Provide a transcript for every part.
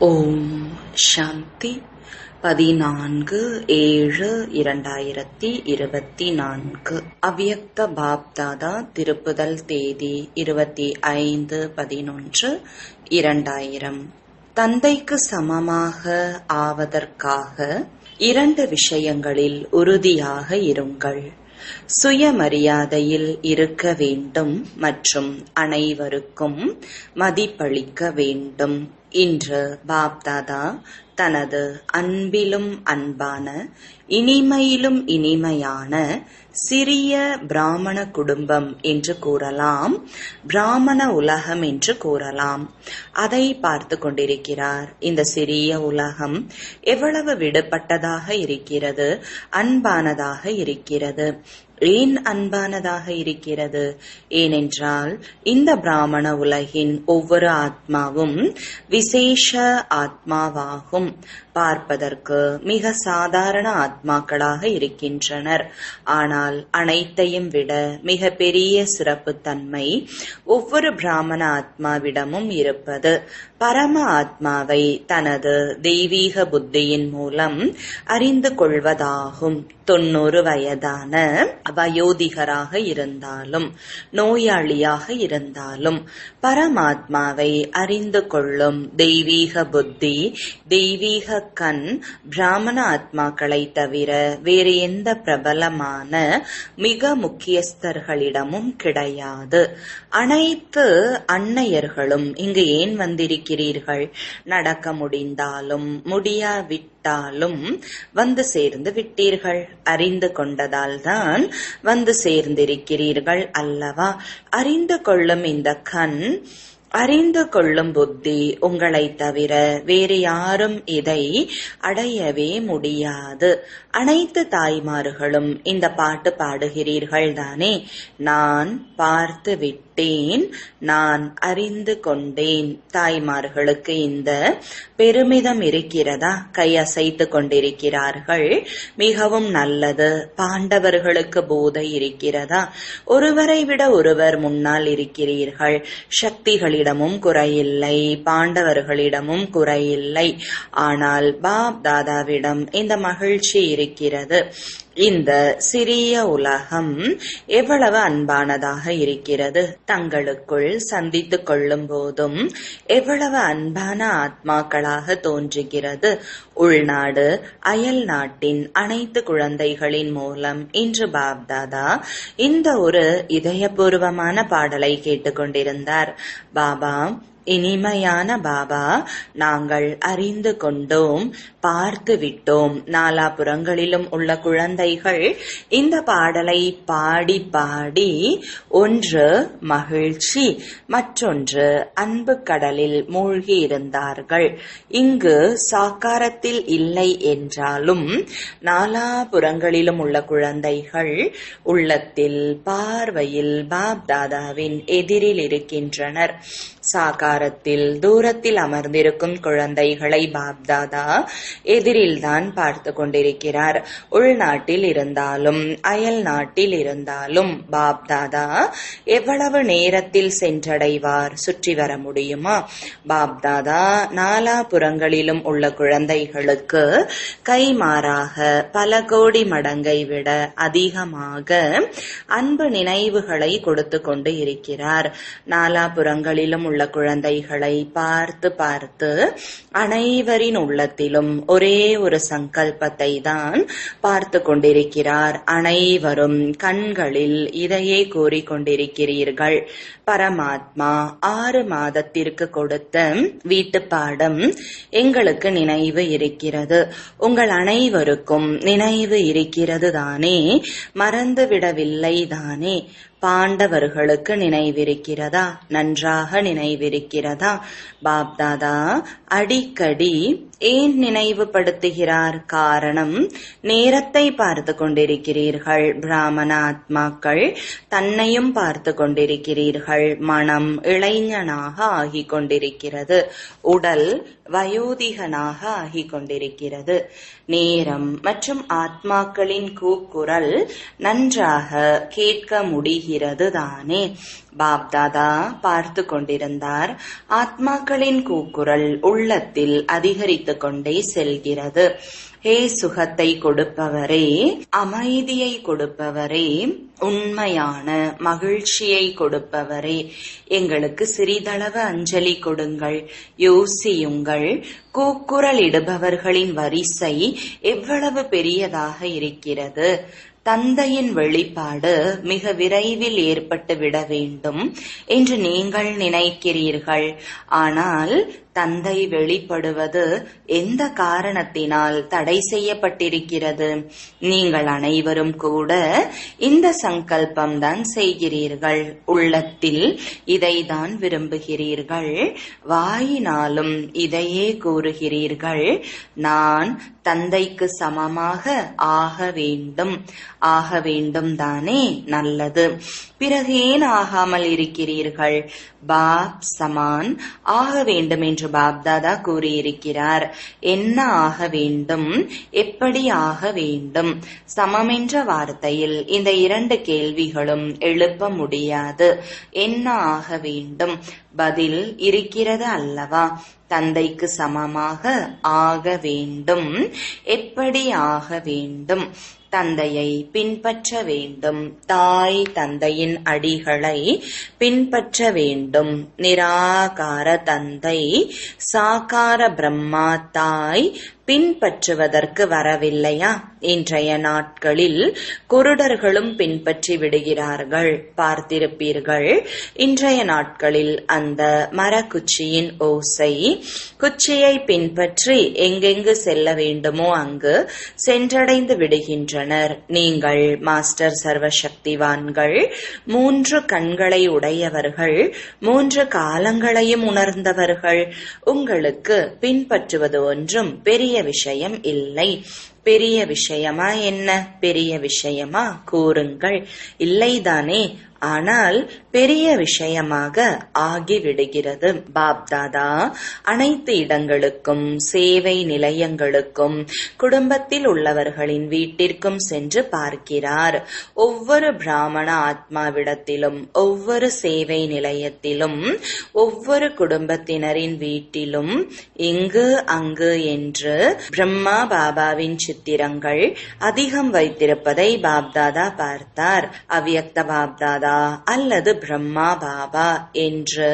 ஓம் சாந்தி. 14/7/2024. அவ்யக்த பாப்தாதா. திருப்புதல் தேதி 25/11/2000. தந்தைக்கு சமமாக ஆவதற்காக 2 விஷயங்களில் உறுதியாக இருங்கள். சுயமரியாதையில் இருக்க வேண்டும் மற்றும் அனைவருக்கும் மதிப்பளிக்க வேண்டும். இன்று பாப்தாதா தனது அன்பிலும் அன்பான, இனிமையிலும் இனிமையான சிறிய பிராமண குடும்பம் என்று கூறலாம், பிராமண உலகம் என்று கூறலாம், அதை பார்த்து கொண்டிருக்கிறார். இந்த சிறிய உலகம் எவ்வளவு விடுபட்டதாக இருக்கிறது, அன்பானதாக இருக்கிறது. ஏன் அன்பானதாக இருக்கிறது? ஏனென்றால் இந்த பிராமண உலகின் ஒவ்வொரு ஆத்மாவும் விசேஷ ஆத்மாவாகும். பார்ப்பதற்கு மிக சாதாரண ஆத்மாக்களாக இருக்கின்றனர். ஆனால் அனைத்தையும் விட மிக பெரிய சிறப்புத்தன்மை ஒவ்வொரு பிராமண ஆத்மாவிடமும் இருப்பது பரம ஆத்மாவை தனது தெய்வீக புத்தியின் மூலம் அறிந்து கொள்வதாகும். 90 வயதான வயோதிகராக இருந்தாலும், நோயாளியாக இருந்தாலும், பரமாத்மாவை அறிந்து கொள்ளும் தெய்வீக புத்தி, தெய்வீக கண் பிராமண ஆத்மாக்களை தவிர வேறு எந்த பிரபலமான மிக முக்கியஸ்தர்களிடமும் கிடையாது. அனைத்து அன்னையர்களும் இங்கு ஏன் வந்திருக்கிறீர்கள்? நடக்க முடிந்தாலும் முடியாவிட்டாலும் வந்து சேர்ந்து விட்டீர்கள். அறிந்து கொண்டதால் தான் வந்து சேர்ந்திருக்கிறீர்கள் அல்லவா? அறிந்து கொள்ளும் இந்த கண், அறிந்து கொள்ளும் புத்தி உங்களை தவிர வேறு யாரும் இதை அடையவே முடியாது. அனைத்து தாய்மார்களும் இந்த பாட்டு பாடுகிறீர்கள் தானே? நான் பார்த்து விட்டேன், நான் அறிந்து கொண்டேன். தாய்மார்களுக்கு இந்த பெருமிதம் இருக்கிறதா? கையசைத்து கொண்டிருக்கிறார்கள். மிகவும் நல்லது. பாண்டவர்களுக்கு போதை இருக்கிறதா? ஒருவரை விட ஒருவர் முன்னால் இருக்கிறீர்கள். சக்திகளிடமும் குறையில்லை, பாண்டவர்களிடமும் குறையில்லை. ஆனால் பாப் தாதாவிடம் இந்த மகிழ்ச்சி இருக்கிறது. இந்த சிறிய உலகம் எவ்வளவு அன்பானதாக இருக்கிறது. தங்களுக்குள் சந்தித்துக் கொள்ளும் போதும் எவ்வளவு அன்பான ஆத்மாக்களாக தோன்றுகிறது. உள்நாடு, அயல் நாட்டின் அனைத்து குழந்தைகளின் மூலம் இன்று பாப்தாதா இந்த ஒரு இதயபூர்வமான பாடலை கேட்டுக்கொண்டிருந்தார். பாபா, இனிமையான பாபா, நாங்கள் அறிந்து கொண்டோம், பார்த்து விட்டோம். நாலாபுறங்களிலும் உள்ள குழந்தைகள் இந்த பாடலை பாடி பாடி ஒன்று மகிழ்ச்சி, மற்றொன்று அன்பு கடலில் மூழ்கி இருந்தார்கள். இங்கு சாக்காரத்தில் இல்லை என்றாலும் நாலாபுறங்களிலும் உள்ள குழந்தைகள் உள்ளத்தில், பார்வையில் பாப் தாதாவின் எதிரில் இருக்கின்றனர். சாகாரத்தில் தூரத்தில் அமர்ந்திருக்கும் குழந்தைகளை பாப்தாதா எதிரில்தான் பார்த்து கொண்டிருக்கிறார். உள்நாட்டில் இருந்தாலும் அயல் நாட்டில் இருந்தாலும் பாப்தாதா எவ்வளவு நேரத்தில் சென்றடைவார்? சுற்றி வர முடியுமா? பாப்தாதா நாலாபுறங்களிலும் உள்ள குழந்தைகளுக்கு கைமாறாக பல கோடி மடங்கை விட அதிகமாக அன்பு நினைவுகளை கொடுத்து கொண்டு இருக்கிறார். நாலாபுறங்களிலும் உள்ள குழந்தைகளை பார்த்து பார்த்து அனைவரின் உள்ளத்திலும் ஒரே ஒரு சங்கல்பத்தை தான் பார்த்து கொண்டிருக்கிறார். அனைவரும் கண்களில் இதையே கூறிக்கொண்டிருக்கிறீர்கள். பரமாத்மா 6 மாதத்திற்கு கொடுத்த வீட்டு பாடம் எங்களுக்கு நினைவு இருக்கிறது. உங்கள் அனைவருக்கும் நினைவு இருக்கிறது தானே? மறந்துவிடவில்லை தானே? பாண்டவர்களுக்கு நினைவிருக்கிறதா? நன்றாக நினைவிருக்கிறதா? பாப்தாதா அடிக்கடி ஏன் நினைவுபடுத்துகிறார்? காரணம், நேரத்தை பார்த்து கொண்டிருக்கிறீர்கள். பிராமண ஆத்மாக்கள் தன்னையும் பார்த்து கொண்டிருக்கிறீர்கள். மனம் இளைஞனாக ஆகிக் கொண்டிருக்கிறது. உடல் வயோதிகனாக ஆகிக் கொண்டிருக்கிறது. நேரம் மற்றும் ஆத்மாக்களின் கூக்குரல் நன்றாக கேட்க முடிகிறது. புரிகிறது தானே. பாப்தாதா பார்த்து கொண்டிருந்தார். ஆத்மாக்களின் கூக்குரல் உள்ளத்தில் அதிகரித்து கொண்டே செல்கிறது. ஹே சுகத்தை கொடுப்பவரே, அமைதியை கொடுப்பவரே, உண்மையான மகிழ்ச்சியை கொடுப்பவரே, எங்களுக்கு சிறிதளவு அஞ்சலி கொடுங்கள். யோசியுங்கள், கூக்குரலிடுபவர்களின் வரிசை எவ்வளவு பெரியதாக இருக்கிறது. தந்தையின் வெளிப்பாடு மிக விரைவில் ஏற்பட்டு விட வேண்டும் என்று நீங்கள் நினைக்கிறீர்கள். ஆனால் தந்தை வெளிப்படுவது எந்த காரணத்தினால் தடை செய்யப்பட்டிருக்கிறது? நீங்கள் அனைவரும் கூட இந்த சங்கல்பம்தான் செய்கிறீர்கள். உள்ளத்தில் இதைதான் விரும்புகிறீர்கள். வாயினாலும் இதையே கூறுகிறீர்கள். நான் தந்தைக்கு சமமாக ஆக வேண்டும் தானே? நல்லது. பிறகு ஏன் ஆகாமல் இருக்கிறீர்கள்? பாப் சமான் ஆக வேண்டும் என்று பாப்தாதா கூறியிருக்கிறார். என்ன ஆக வேண்டும்? எப்படி ஆக வேண்டும்? சமம் என்ற வார்த்தையில் இந்த 2 கேள்விகளும் எழுப்ப முடியாது. என்ன ஆக வேண்டும்? பதில் இருக்கிறது அல்லவா? தந்தைக்கு சமமாக ஆக வேண்டும். எப்படி ஆக வேண்டும்? தந்தையை பின்பற்ற வேண்டும். தாய் தந்தையின் அடிகளை பின்பற்ற வேண்டும். நிராகார தந்தை, சாகார பிரம்மா தாய் பின்பற்றுவதற்கு வரவில்லையா? இன்றைய நாட்களில் குருடர்களும் பின்பற்றி விடுகிறார்கள். பார்த்திருப்பீர்கள். இன்றைய நாட்களில் அந்த மரக்குச்சியின் ஓசை, குச்சியை பின்பற்றி எங்கெங்கு செல்ல வேண்டுமோ அங்கு சென்றடைந்து விடுகின்றனர். நீங்கள் மாஸ்டர் சர்வசக்திவான்கள், 3 கண்களை உடையவர்கள், 3 காலங்களையும் உணர்ந்தவர்கள். உங்களுக்கு பின்பற்றுவது ஒன்றும் பெரிய விஷயம் இல்லை. பெரிய விஷயமா? என்ன பெரிய விஷயமா? கூறுங்கள். இல்லைதானே? ஆனால் பெரிய விஷயமாக ஆகிவிடுகிறது. பாப்தாதா அனைத்து இடங்களுக்கும், சேவை நிலையங்களுக்கும், குடும்பத்தில் உள்ளவர்களின் வீட்டிற்கும் சென்று பார்க்கிறார். ஒவ்வொரு பிராமண ஆத்மாவிடத்திலும், ஒவ்வொரு சேவை நிலையத்திலும், ஒவ்வொரு குடும்பத்தினரின் வீட்டிலும் இங்கு அங்கு என்று பிரம்மா பாபாவின் சித்திரங்கள் அதிகம் வைத்திருப்பதை பாப்தாதா பார்த்தார். அவ்யக்த பாப்தாதா அல்லது பிரம்மா பாபா என்று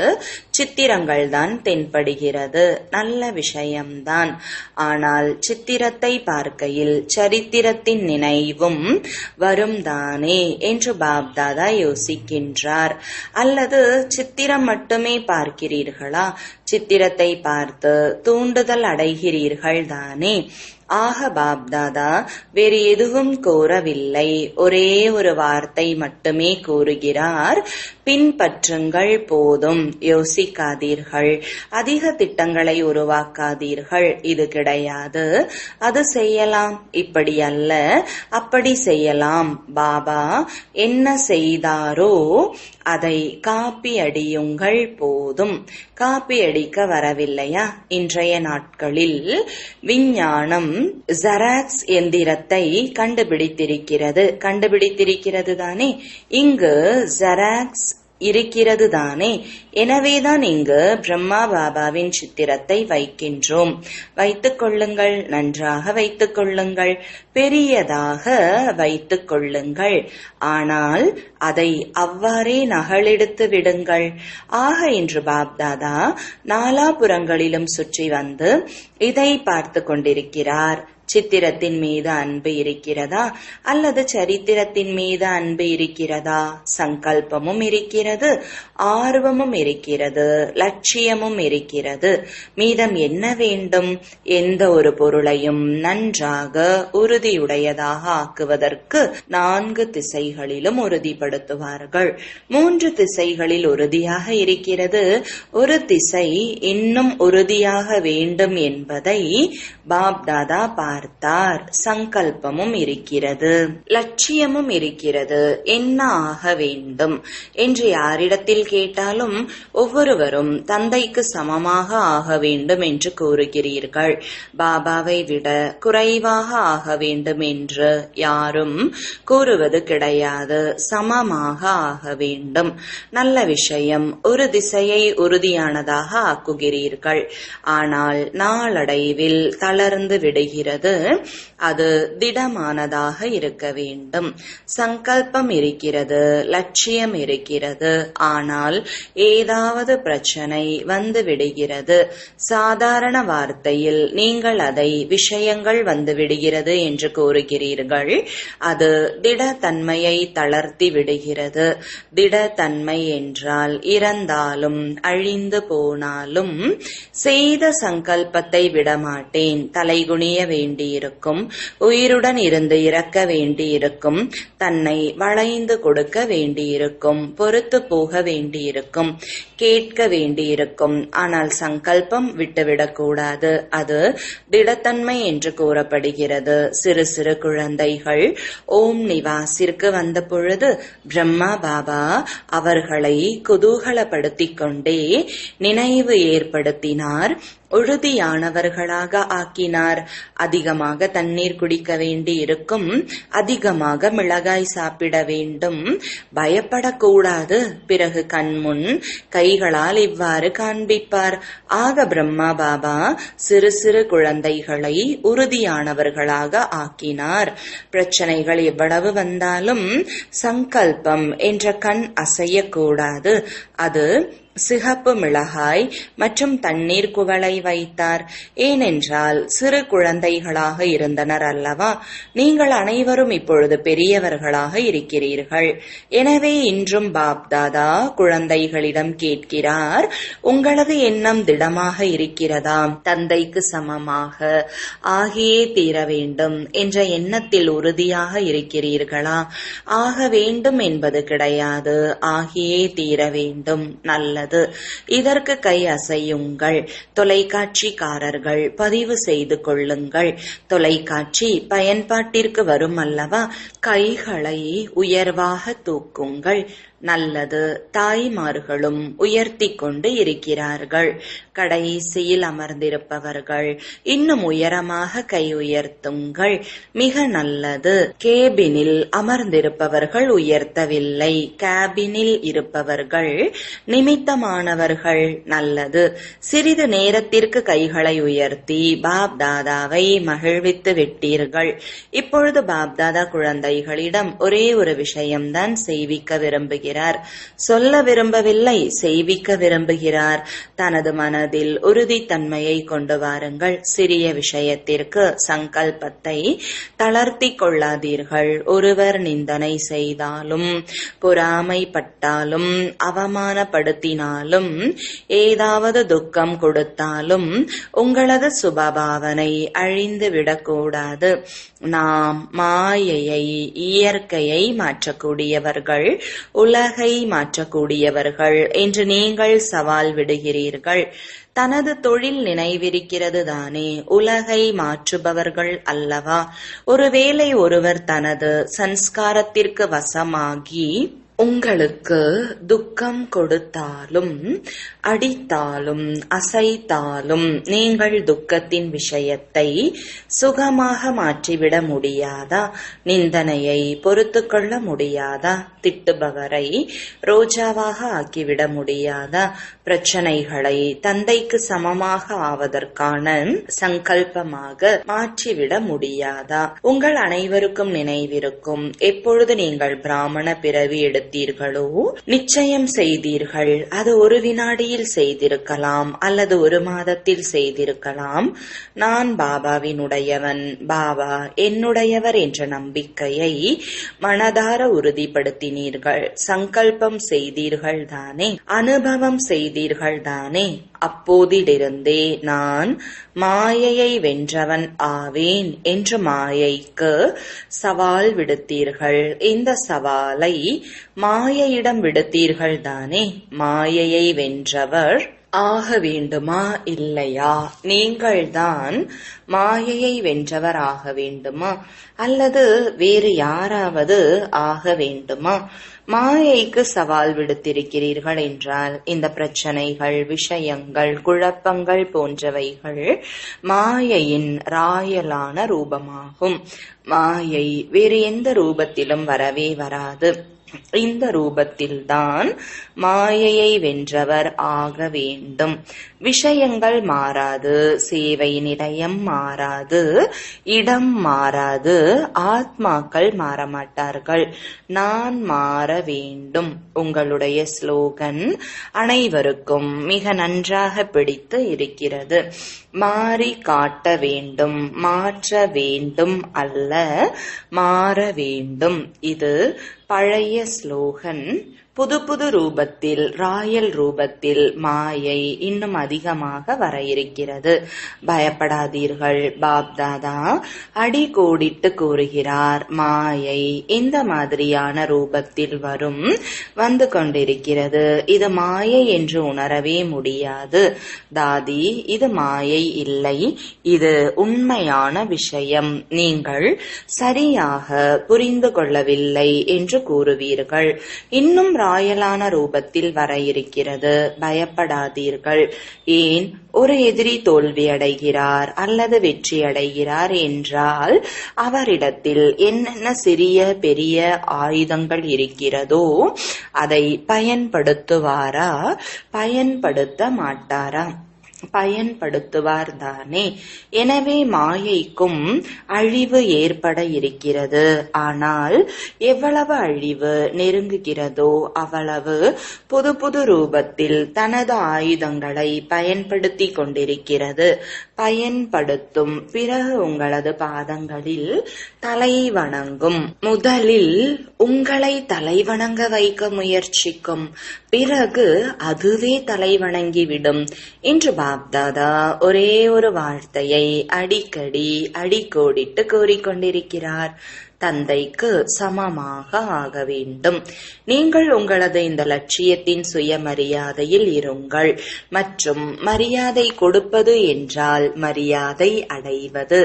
சித்திரங்கள் தான் தென்படுகிறது. நல்ல விஷயம்தான். ஆனால் சித்திரத்தை பார்க்கையில் சரித்திரத்தின் நினைவும் வரும் தானே என்று பாப்தாதா யோசிக்கின்றார். அல்லது சித்திரம் மட்டுமே பார்க்கிறீர்களா? சித்திரத்தை பார்த்து தூண்டுதல் அடைகிறீர்கள் தானே? ஆக பாப்தாதா வேறு எதுவும் கூறவில்லை. ஒரே ஒரு வார்த்தை மட்டுமே கூறுகிறார். பின்பற்றுங்கள் போதும். யோசிக்காதீர்கள். அதிக திட்டங்களை உருவாக்காதீர்கள். இது கிடையாது, அது செய்யலாம், இப்படி அல்ல, அப்படி செய்யலாம். பாபா என்ன செய்தாரோ அதை காப்பி அடியுங்கள் போதும். காப்பி அடிக்க வரவில்லையா? இன்றைய நாட்களில் விஞ்ஞானம் ஜெராக்ஸ் எந்திரத்தை கண்டுபிடித்திருக்கிறது தானே? இங்கு ஜெராக்ஸ் இருக்கிறது தானே? எனவேதான் இங்கு பிரம்மா பாபாவின் சித்திரத்தை வைக்கின்றோம். வைத்துக் கொள்ளுங்கள், நன்றாக வைத்துக் கொள்ளுங்கள், பெரியதாக வைத்துக் கொள்ளுங்கள். ஆனால் அதை அவ்வாறே நகலெடுத்து விடுங்கள். ஆக இன்று பாப்தாதா நாலாபுறங்களிலும் சுற்றி வந்து இதை பார்த்து கொண்டிருக்கிறார். சித்திரத்தின் மீது அன்பு இருக்கிறதா அல்லது சரித்திரத்தின் மீது அன்பு இருக்கிறதா? சங்கல்பமும் இருக்கிறது, ஆர்வமும் இருக்கிறது, லட்சியமும் இருக்கிறது. மீதம் என்ன வேண்டும்? எந்த ஒரு பொருளையும் நன்றாக உறுதியுடையதாக ஆக்குவதற்கு 4 திசைகளிலும் உறுதிப்படுத்துவார்கள். 3 திசைகளில் உறுதியாக இருக்கிறது. ஒரு திசை இன்னும் உறுதியாக வேண்டும் என்பதை பாப்தாதா பார்த்தார். பார்த்தார். சங்கல்பமும் இருக்கிறது, லட்சியமும் இருக்கிறது. என்ன ஆக வேண்டும் என்று யாரிடத்தில் கேட்டாலும் ஒவ்வொருவரும் தந்தைக்கு சமமாக ஆக வேண்டும் என்று கூறுகிறீர்கள். பாபாவை விட குறைவாக ஆக வேண்டும் என்று யாரும் கூறுவது கிடையாது. சமமாக ஆக வேண்டும். நல்ல விஷயம். ஒரு திசையை உறுதியானதாக ஆக்குகிறீர்கள். ஆனால் நாளடைவில் தளர்ந்து விடுகிறது. அது திடமானதாக இருக்க வேண்டும். சங்கல்பம் இருக்கிறது, லட்சியம் இருக்கிறது. ஆனால் ஏதாவது பிரச்சனை வந்து விடுகிறது. சாதாரண வார்த்தையில் நீங்கள் அதை விஷயங்கள் வந்து விடுகிறது என்று கூறுகிறீர்கள். அது திடத்தன்மையை தளர்த்தி விடுகிறது. திடத்தன்மை என்றால் இறந்தாலும் அழிந்து போனாலும் செய்த சங்கல்பத்தை விடமாட்டேன். தலைகுனிய வேண்டியிருக்கும், உயிருடன் இருந்து இறக்க வேண்டியிருக்கும், தன்னை வளைந்து கொடுக்க வேண்டியிருக்கும், பொறுத்து போக வேண்டியிருக்கும், கேட்க வேண்டியிருக்கும். ஆனால் சங்கல்பம் விட்டுவிடக்கூடாது. அது திடத்தன்மை என்று கூறப்படுகிறது. சிறு சிறு குழந்தைகள் ஓம் நிவாசிற்கு வந்த பொழுது பிரம்மா பாபா அவர்களை குதூகலப்படுத்திக் கொண்டே நினைவு ஏற்படுத்தினார். உறுதியானவர்களாக ஆக்கினார். அதிகமாக தண்ணீர் குடிக்க வேண்டி இருக்கும், அதிகமாக மிளகாய் சாப்பிட வேண்டும், பயப்படக்கூடாது. பிறகு கண்முன் கைகளால் இவ்வாறு காண்பிப்பார். ஆக பிரம்மா பாபா சிறு சிறு குழந்தைகளை உறுதியானவர்களாக ஆக்கினார். பிரச்சனைகள் எவ்வளவு வந்தாலும் சங்கல்பம் என்ற கண் அசையக்கூடாது. அது சிகப்பு மிளகாய் மற்றும் தண்ணீர் குவளை வைத்தார். ஏனென்றால் சிறு குழந்தைகளாக இருந்தனர் அல்லவா? நீங்கள் அனைவரும் இப்பொழுது பெரியவர்களாக இருக்கிறீர்கள். எனவே இன்றும் பாப்தாதா குழந்தைகளிடம் கேட்கிறார், உங்களது எண்ணம் திடமாக இருக்கிறதா? தந்தைக்கு சமமாக ஆகியே தீர வேண்டும் என்ற எண்ணத்தில் உறுதியாக இருக்கிறீர்களா? ஆக வேண்டும் என்பது கிடையாது, ஆகியே தீர வேண்டும். நல்லது. இதற்கு கை அசையுங்கள். தொலைக்காட்சிக்காரர்கள் பதிவு செய்து கொள்ளுங்கள். தொலைக்காட்சி பயன்பாட்டிற்கு வரும் அல்லவா? கைகளை உயர்வாக தூக்குங்கள். நல்லது. தாய்மார்களும் உயர்த்தி கொண்டு இருக்கிறார்கள். கடைசியில் அமர்ந்திருப்பவர்கள் இன்னும் உயரமாக கை உயர்த்துங்கள். மிக நல்லது. கேபினில் அமர்ந்திருப்பவர்கள் உயர்த்தவில்லை. கேபினில் இருப்பவர்கள் நிமித்தமானவர்கள். நல்லது. சிறிது நேரத்திற்கு கைகளை உயர்த்தி பாப்தாதாவை மகிழ்வித்து விட்டீர்கள். இப்பொழுது பாப்தாதா குழந்தைகளிடம் ஒரே ஒரு விஷயம்தான் செய்விக்க விரும்புகிறார். சொல்ல விரும்பவில்லை, செய்விக்க விரும்புகிறார். தனது மனதில் உறுதித்தன்மையை கொண்டு வாருங்கள். சிறிய விஷயத்திற்கு சங்கல்பத்தை தளர்த்தி கொள்ளாதீர்கள். ஒருவர் நிந்தனை செய்தாலும், பொறாமைப்பட்டாலும், அவமானப்படுத்தினாலும், ஏதாவது துக்கம் கொடுத்தாலும் உங்களது சுபபாவனை அழிந்து விடக்கூடாது. நாம் மாயையை, இயற்கையை மாற்றக்கூடியவர்கள், உலகை மாற்றக்கூடியவர்கள் என்று நீங்கள் சவால் விடுகிறீர்கள். தனது தொழில் நினைவிருக்கிறது தானே, உலகை மாற்றுபவர்கள் அல்லவா? ஒருவேளை ஒருவர் தனது சன்ஸ்காரத்திற்கு வசமாகி உங்களுக்கு துக்கம் கொடுத்தாலும், அடித்தாலும், அசைத்தாலும் நீங்கள் துக்கத்தின் விஷயத்தை சுகமாக மாற்றிவிட முடியாதா? நிந்தனையை பொறுத்து கொள்ள முடியாதா? திட்டுபவரை ரோஜாவாக ஆக்கிவிட முடியாதா? பிரச்சனைகளை தந்தைக்கு சமமாக ஆவதற்கான சங்கல்பமாக மாற்றிவிட முடியாதா? உங்கள் அனைவருக்கும் நினைவிருக்கும், எப்பொழுது நீங்கள் பிராமண பிறவி எடுத்தீர்களோ நிச்சயம் செய்தீர்கள். அது ஒரு வினாடியில் செய்திருக்கலாம் அல்லது ஒரு மாதத்தில் செய்திருக்கலாம். நான் பாபாவினுடையவன், பாபா என்னுடையவர் என்ற நம்பிக்கையை மனதார உறுதிப்படுத்தினீர்கள். சங்கல்பம் செய்தீர்கள் தானே, அனுபவம் செய்தீர்கள் தானே. அப்போதிலிருந்தே நான் மாயையை வென்றவன் ஆவேன் என்று மாயைக்கு சவால் விடுத்தீர்கள். இந்த சவாலை மாயையிடம் விடுத்தீர்கள் தானே. மாயையை வென்றவர் ஆக வேண்டுமா இல்லையா? நீங்கள்தான் மாயையை வென்றவர் ஆக வேண்டுமா அல்லது வேறு யாராவது ஆக வேண்டுமா? மாயைக்கு சவால் விடுத்திருக்கிறீர்கள் என்றால் இந்த பிரச்சனைகள், விஷயங்கள், குழப்பங்கள் போன்றவைகள் மாயையின் ராயலான ரூபமாகும். மாயை வேறு எந்த ரூபத்திலும் வரவே வராது. இந்த ரூபத்தில்தான் மாயையை வென்றவர் ஆக வேண்டும். விஷயங்கள் மாறாது, சேவை நிலையம் மாறாது, இடம் மாறாது, ஆத்மாக்கள் மாறமாட்டார்கள். நான் மாற வேண்டும். உங்களுடைய ஸ்லோகன் அனைவருக்கும் மிக நன்றாக பிடித்து இருக்கிறது. மாறி காட்ட வேண்டும், மாற்ற வேண்டும் அல்ல, மாற வேண்டும். இது பழைய ஸ்லோகன். புது புது ரூபத்தில், ராயல் ரூபத்தில் மாயை இன்னும் அதிகமாக வர இருக்கிறது. பயப்படாதீர்கள். பாப்தாதா அடி கோடிட்டு கூறுகிறார், மாயை இந்த மாதிரியான ரூபத்தில் வந்து கொண்டிருக்கிறது. இது மாயை என்று உணரவே முடியாது. தாதி, இது மாயை இல்லை, இது உண்மையான விஷயம். நீங்கள் சரியாக புரிந்து கொள்ளவில்லை என்று கூறுவீர்கள். இன்னும் ராயலான ரூபத்தில் வர இருக்கிறது. பயப்படாதீர்கள். ஏன் ஒரு எதிரி தோல்வி அடைகிறார் அல்லது வெற்றி அடைகிறார் என்றால் அவரிடத்தில் என்னென்ன சிறிய பெரிய ஆயுதங்கள் இருக்கிறதோ அதை பயன்படுத்துவாரா, பயன்படுத்த மாட்டாரா? பயன்படுத்துவார் தானே. எனவே மாயைக்கும் அழிவு ஏற்பட இருக்கிறது. ஆனால் எவ்வளவு அழிவு நெருங்குகிறதோ அவ்வளவு புது புது ரூபத்தில் தனது ஆயுதங்களை பயன்படுத்தி கொண்டிருக்கிறது. பயன்படுத்தும். பிறகு உங்களது பாதங்களில் தலை வணங்கும். முதலில் உங்களை தலை வணங்க வைக்க முயற்சிக்கும். பிறகு அதுவே தலை வணங்கிவிடும் என்று பாப்தாதா ஒரே ஒரு வார்த்தையை அடிக்கடி அடிக்கோடிட்டு கூறிக்கொண்டிருக்கிறார். தந்தைக்கு சமமாக ஆக வேண்டும். நீங்கள் உங்களது இந்த லட்சியத்தின் சுயமரியாதையில் இருங்கள். மற்றும் மரியாதை கொடுப்பது என்றால் மரியாதை அடைவது.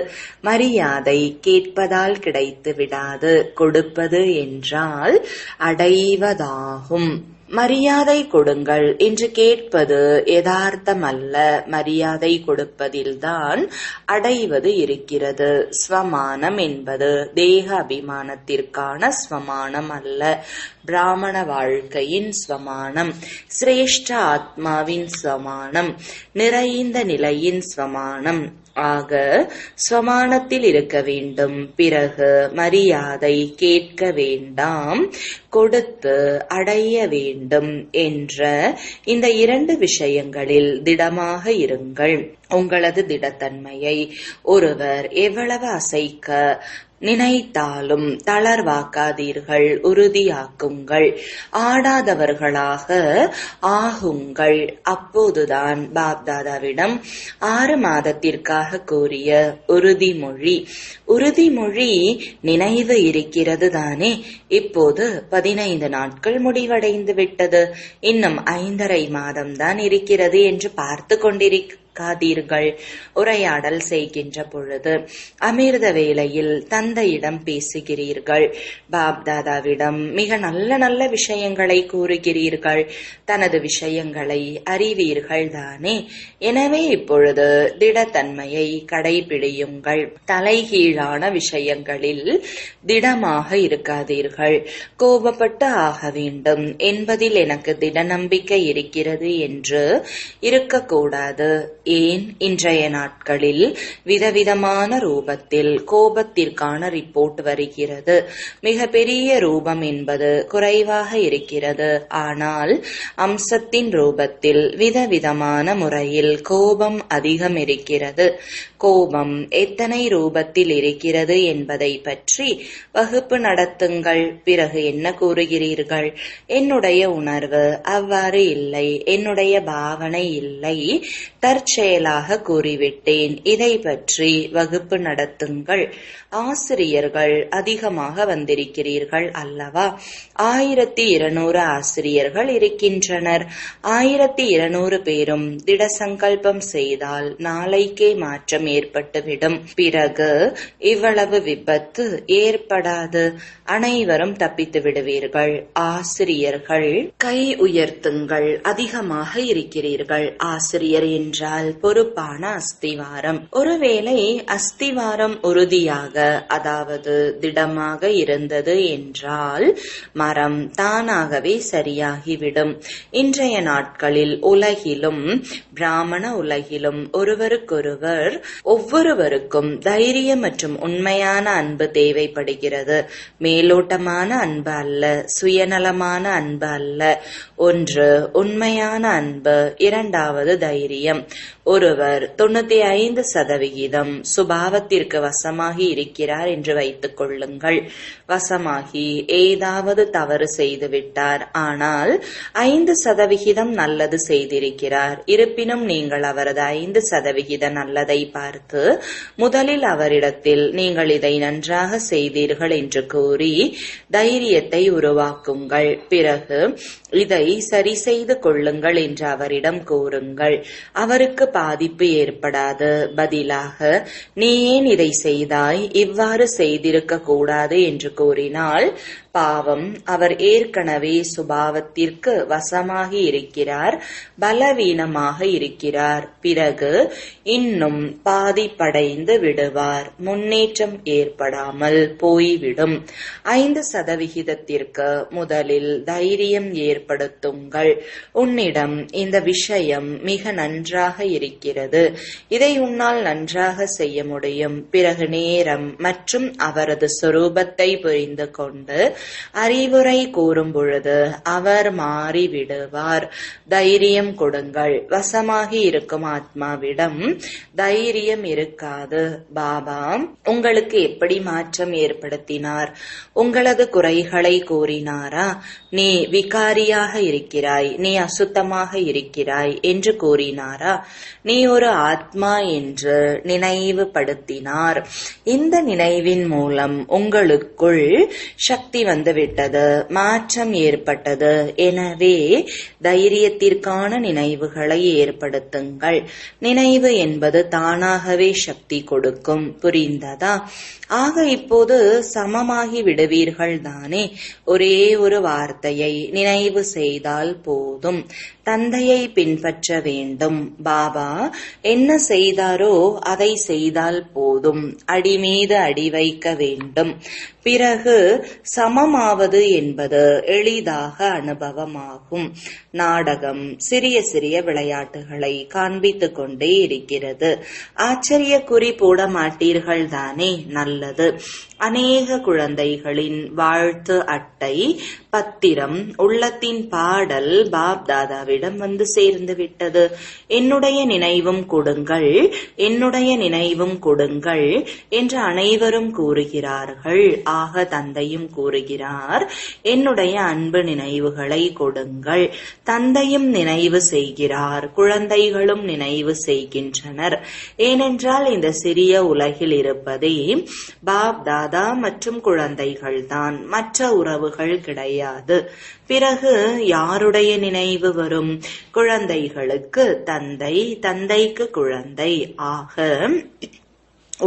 மரியாதை கேட்பதால் கிடைத்து விடாது. கொடுப்பது என்றால் அடைவதாகும். மரியாதை கொடுங்கள் என்று கேட்பது யதார்த்தமல்ல. மரியாதை கொடுப்பதில்தான் அடைவது இருக்கிறது. ஸ்வமானம் என்பது தேக அபிமானத்திற்கான ஸ்வமானம் அல்ல, பிராமண வாழ்க்கையின் ஸ்வமானம், சிரேஷ்ட ஆத்மாவின் ஸ்வமானம், நிறைந்த நிலையின் ஸ்வமானம். ஆக ஸ்வமானத்தில் இருக்க வேண்டும். பிறகு மரியாதை கேட்க வேண்டாம், கொடுத்து அடைய வேண்டும் என்ற இந்த இரண்டு விஷயங்களில் திடமாக இருங்கள். உங்களது திடத்தன்மையை ஒருவர் எவ்வளவு அசைக்க நினைத்தாலும் தளர்வாக்காதீர்கள், உறுதியாக்குங்கள். ஆடாதவர்களாக ஆகுங்கள். அப்போதுதான் பாப்தாதாவிடம் 6 மாதத்திற்காக கூறிய உறுதிமொழி நினைவு இருக்கிறது தானே. இப்போது 15 நாட்கள் முடிவடைந்து விட்டது. இன்னும் 5½ மாதம்தான் இருக்கிறது என்று பார்த்து கொண்டிருக்காதீர்கள். உரையாடல் செய்கின்ற பொழுது அமிர்த வேளையில் தந்தையிடம் பேசுகிறீர்கள். பாப்தாதாவிடம் மிக நல்ல நல்ல விஷயங்களை கூறுகிறீர்கள். தனது விஷயங்களை அறிவீர்கள் தானே. எனவே இப்பொழுது திடத்தன்மையை கடைபிடியுங்கள். தலைகீழான விஷயங்களில் திடமாக இருக்காதீர்கள். கோபப்பட்டு ஆக வேண்டும் என்பதில் எனக்கு திட நம்பிக்கை இருக்கிறது என்று இருக்கக்கூடாது. ஏன் இன்றைய நாட்களில் விதவிதமான ரூபத்தில் கோபத்திற்கான ரிப்போர்ட் வருகிறது. மிக பெரிய ரூபம் என்பது குறைவாக இருக்கிறது. ஆனால் அம்சத்தின் ரூபத்தில் விதவிதமான முறையில் கோபம் அதிகம் இருக்கிறது. கோபம் எத்தனை ரூபத்தில் இருக்கிறது என்பதை பற்றி வகுப்பு நடத்துங்கள். பிறகு என்ன கூறுகிறீர்கள்? என்னுடைய உணர்வு அவ்வாறு இல்லை, என்னுடைய பாவனை இல்லை, தற்செயலாக செயலாக கூறிவிட்டேன். இதை பற்றி வகுப்பு நடத்துங்கள். ஆசிரியர்கள் அதிகமாக வந்திருக்கிறீர்கள் அல்லவா? 1200 ஆசிரியர்கள் இருக்கின்றனர். 1200 பேரும் திட சங்கல்பம் செய்தால் நாளைக்கே மாற்றம் ஏற்பட்டுவிடும். பிறகு இவ்வளவு விபத்து ஏற்படாது. அனைவரும் தப்பித்து விடுவீர்கள். ஆசிரியர்கள் கை உயர்த்துங்கள். அதிகமாக இருக்கிறீர்கள். ஆசிரியர் என்றால் பொறுப்பான அஸ்திவாரம். ஒருவேளை அஸ்திவாரம் உறுதியாக, அதாவது திடமாக இருந்தது என்றால் மரம் தானாகவே சரியாகிவிடும். இன்றைய நாட்களில் உலகிலும் பிராமண உலகிலும் ஒருவருக்கொருவர் ஒவ்வொருவருக்கும் தைரியம் மற்றும் உண்மையான அன்பு தேவைப்படுகிறது. மேலோட்டமான அன்பு அல்ல, சுயநலமான அன்பு அல்ல. ஒன்று உண்மையான அன்பு, இரண்டாவது தைரியம். ஒருவர் 95% சுபாவத்திற்கு வசமாகி இருக்கிறார் என்று வைத்துக் கொள்ளுங்கள். வசமாகி ஏதாவது தவறு செய்துவிட்டார். ஆனால் 5% நல்லது செய்திருக்கிறார். இருப்பினும் நீங்கள் அவரது 5% நல்லதை பார்த்து முதலில் அவரிடத்தில் நீங்கள் இதை நன்றாக செய்தீர்கள் என்று கூறி தைரியத்தை உருவாக்குங்கள். பிறகு இதை சரி செய்து கொள்ளுங்கள் என்று அவரிடம் கூறுங்கள். அவருக்கு பாதிப்பு ஏற்படாது. பதிலாக நீ ஏன் இதை செய்தாய், இவ்வாறு செய்திருக்க கூடாது என்று கூறினால் பாவம், அவர் ஏற்கனவே சுபாவத்திற்கு வசமாகி இருக்கிறார், பலவீனமாக இருக்கிறார். பிறகு இன்னும் பாதிப்படைந்து விடுவார். முன்னேற்றம் ஏற்படாமல் போய்விடும். 5% முதலில் தைரியம் ஏற்படுத்துங்கள். உன்னிடம் இந்த விஷயம் மிக நன்றாக இருக்கிறது, இதை உன்னால் நன்றாக செய்ய முடியும். பிறகு நேரம் மற்றும் அவரது சொரூபத்தை புரிந்து கொண்டு அறிவுரை கூறும் பொழுது அவர் மாறிவிடுவார். தைரியம் கொடுங்கள். வசமாகி இருக்கும் ஆத்மாவிடம் தைரியம் இருக்காது. பாபா உங்களுக்கு எப்படி மாற்றம் ஏற்படுத்தினார்? உங்களது குறைகளை கூறினாரா? நீ விகாரியாக இருக்கிறாய், நீ அசுத்தமாக இருக்கிறாய் என்று கூறினாரா? நீ ஒரு ஆத்மா என்று நினைவுபடுத்தினார். இந்த நினைவின் மூலம் உங்களுக்குள் சக்தி வந்துவிட்டது, மாற்றம் ஏற்பட்டது. எனவே தைரியத்திற்கான நினைவுகளை ஏற்படுத்துங்கள். நினைவு என்பது தானாகவே சக்தி கொடுக்கும். புரிந்ததா? ஆக இப்போது சமமாகி விடுவீர்கள் தானே? ஒரே ஒரு வார்த்தையை நினைவு செய்தால் போதும். தந்தையை பின்பற்ற வேண்டும். பாபா என்ன செய்தாரோ அதை செய்தால் போதும். அடி மீது அடி வைக்க வேண்டும். பிறகு சமமாவது என்பது எளிதாக அனுபவமாகும். நாடகம் சிறிய சிறிய விளையாட்டுகளை காண்பித்துக் கொண்டே இருக்கிறது. ஆச்சரிய குறி போட மாட்டீர்கள் தானே? நல்லது. அநேக குழந்தைகளின் வாழ்த்து அட்டை, பத்திரம், உள்ளத்தின் பாடல் பாப் தாதாவிடம் வந்து சேர்ந்து விட்டது. என்னுடைய நினைவும் கொடுங்கள், என்னுடைய நினைவும் கொடுங்கள் என்று அனைவரும் கூறுகிறார்கள். ஆக தந்தையும் கூறுகிறார், என்னுடைய அன்பு நினைவுகளை கொடுங்கள். தந்தையும் நினைவு செய்கிறார், குழந்தைகளும் நினைவு செய்கின்றனர். ஏனென்றால் இந்த சிறிய உலகில் இருப்பதே பாப் தாதா மற்றும் குழந்தைகள்தான், மற்ற உறவுகள் கிடையாது. பிறகு யாருடைய நினைவு வரும்? குழந்தைகளுக்கு தந்தை, தந்தைக்கு குழந்தை. ஆக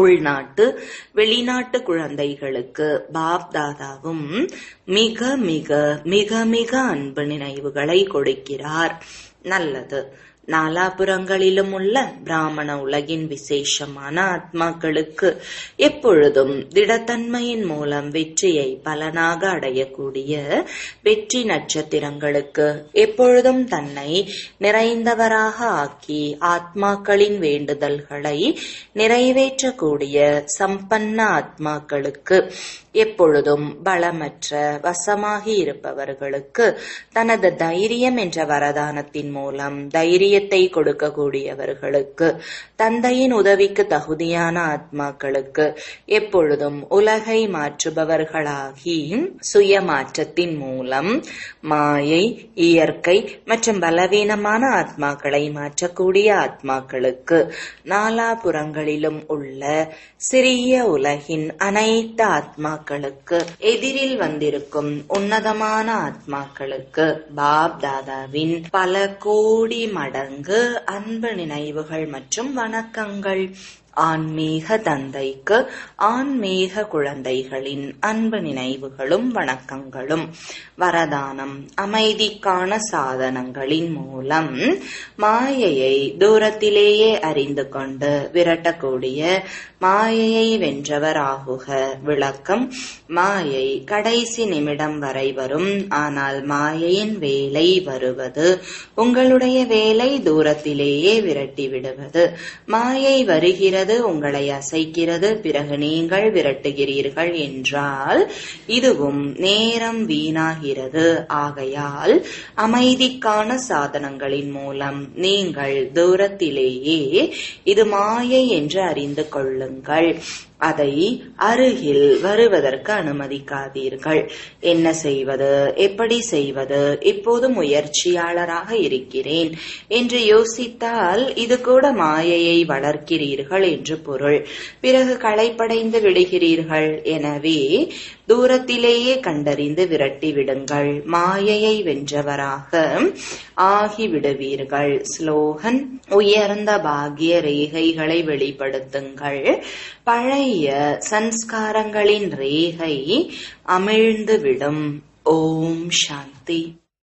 உள்நாட்டு வெளிநாட்டு குழந்தைகளுக்கு பாப் தாதாவும் மிக மிக மிக மிக அன்பு நினைவுகளை கொடுக்கிறார். நல்லது. நாலாபுறங்களிலும் உள்ள பிராமண உலகின் விசேஷமான ஆத்மாக்களுக்கு எப்பொழுதும் திடத்தன்மையின் மூலம் வெற்றியை பலனாக அடையக்கூடிய வெற்றி நட்சத்திரங்களுக்கு எப்பொழுதும் தன்னை நிறைந்தவராக ஆக்கி ஆத்மாக்களின் வேண்டுதல்களை நிறைவேற்றக்கூடிய சம்பன்ன ஆத்மாக்களுக்கு எப்பொழுதும் பலமற்ற வசமாகி இருப்பவர்களுக்கு தனது தைரியம் என்ற வரதானத்தின் மூலம் தைரியத்தை கொடுக்கக்கூடியவர்களுக்கு, தந்தையின் உதவிக்கு தகுதியான ஆத்மாக்களுக்கு, எப்பொழுதும் உலகை மாற்றுபவர்களாகி சுயமாற்றத்தின் மூலம் மாயை, இயற்கை மற்றும் பலவீனமான ஆத்மாக்களை மாற்றக்கூடிய ஆத்மாக்களுக்கு, நாலாபுறங்களிலும் உள்ள சிறிய உலகின் அனைத்து ஆத்மாக்களுக்கு, எதிரில் வந்திருக்கும் உன்னதமான ஆத்மாக்களுக்கு பாப் தாதாவின் பல கோடி மடங்கு அன்பு நினைவுகள் மற்றும் வணக்கங்கள். ஆன்மீக தந்தைக்கு ஆன்மீக குழந்தைகளின் அன்பு நினைவுகளும் வணக்கங்களும். வரதானம்: அமைதிக்கான சாதனங்களின் மூலம் மாயையை தூரத்திலேயே அறிந்து கொண்டு விரட்டக்கூடிய மாயையை வென்றவராகுக. விளக்கம்: மாயை கடைசி நிமிடம் வரை வரும். ஆனால் மாயையின் வேலை வருவது, உங்களுடைய வேலை தூரத்திலேயே விரட்டி விடுவது. மாயை வருகிறது, உங்களை அசைக்கிறது, பிறகு நீங்கள் விரட்டுகிறீர்கள் என்றால் இதுவும் நேரம் வீணாகிறது. ஆகையால் அமைதிக்கான சாதனங்களின் மூலம் நீங்கள் தூரத்திலேயே இது மாயை என்று அறிந்து கொள்ளுங்கள். அதை அருகில் வருவதற்கு அனுமதிக்காதீர்கள். என்ன செய்வது, எப்படி செய்வது, இப்போது முயற்சியாளராக இருக்கிறேன் என்று யோசித்தால் இது கூட மாயையை வளர்க்கிறீர்கள் என்று பொருள். பிறகு களைப்படைந்து விடுகிறீர்கள். எனவே தூரத்திலேயே கண்டறிந்து விரட்டி விடுங்கள். மாயையை வென்றவராக ஆகிவிடுவீர்கள். ஸ்லோகன்: உயர்ந்த பாக்கிய ரேகைகளை வெளிப்படுத்துங்கள். பழைய சன்ஸ்காரங்களின் ரேகை அமிழ்ந்துவிடும். ஓம் சாந்தி.